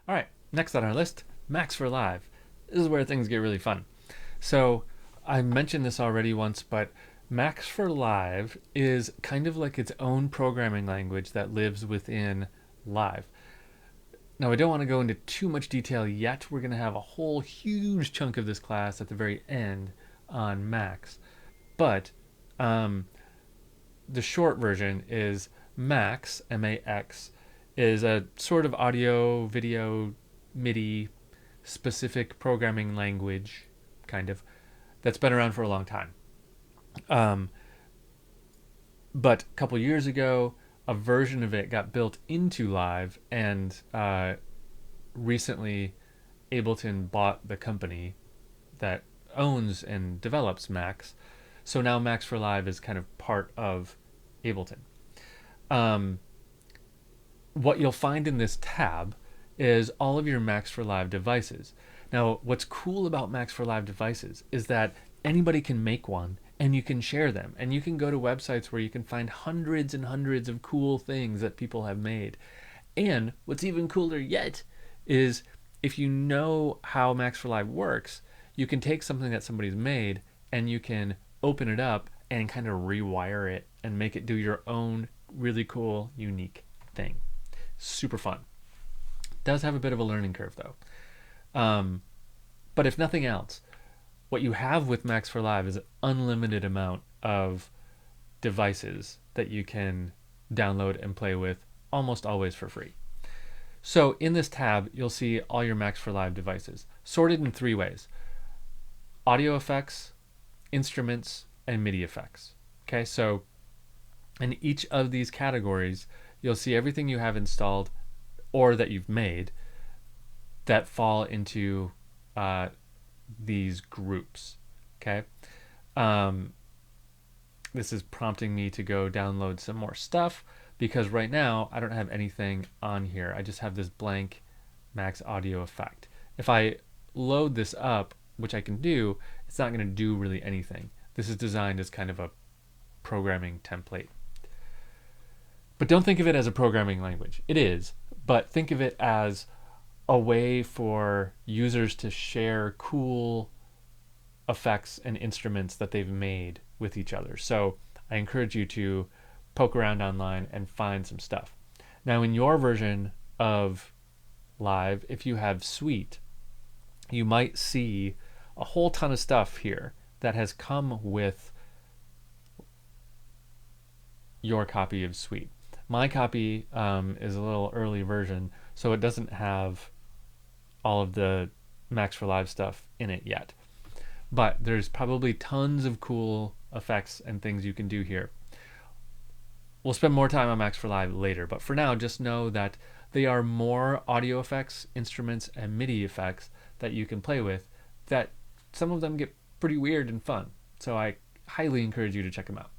All right, next on our list, Max for Live. This is where things get really fun. So I mentioned this already once, but Max for Live is kind of like its own programming language that lives within Live. Now, I don't want to go into too much detail yet. We're going to have a whole huge chunk of this class at the very end on Max. But um, the short version is Max, M-A-X, is a sort of audio, video, MIDI specific programming language, kind of, that's been around for a long time. Um, but a couple years ago, a version of it got built into Live, and recently Ableton bought the company that owns and develops Max. So now Max for Live is kind of part of Ableton. Um, what you'll find in this tab is all of your Max for Live devices. Now, what's cool about Max for Live devices is that anybody can make one and you can share them. And you can go to websites where you can find hundreds and hundreds of cool things that people have made. And what's even cooler yet is if you know how Max for Live works, you can take something that somebody's made and you can open it up and kind of rewire it and make it do your own really cool, unique thing. Super fun. Does have a bit of a learning curve though. But if nothing else, what you have with Max for Live is an unlimited amount of devices that you can download and play with almost always for free. So in this tab, you'll see all your Max for Live devices sorted in three ways: audio effects, instruments, and MIDI effects. Okay, so in each of these categories, you'll see everything you have installed or that you've made that fall into these groups. Okay, this is prompting me to go download some more stuff because right now I don't have anything on here. I just have this blank Max audio effect. If I load this up, which I can do, it's not going to do really anything. This is designed as kind of a programming template. But don't think of it as a programming language. It is, but think of it as a way for users to share cool effects and instruments that they've made with each other. So I encourage you to poke around online and find some stuff. Now, in your version of Live, if you have Suite, you might see a whole ton of stuff here that has come with your copy of Suite. My copy is a little early version, so it doesn't have all of the Max for Live stuff in it yet. But there's probably tons of cool effects and things you can do here. We'll spend more time on Max for Live later, but for now, just know that they are more audio effects, instruments, and MIDI effects that you can play with, that some of them get pretty weird and fun. So I highly encourage you to check them out.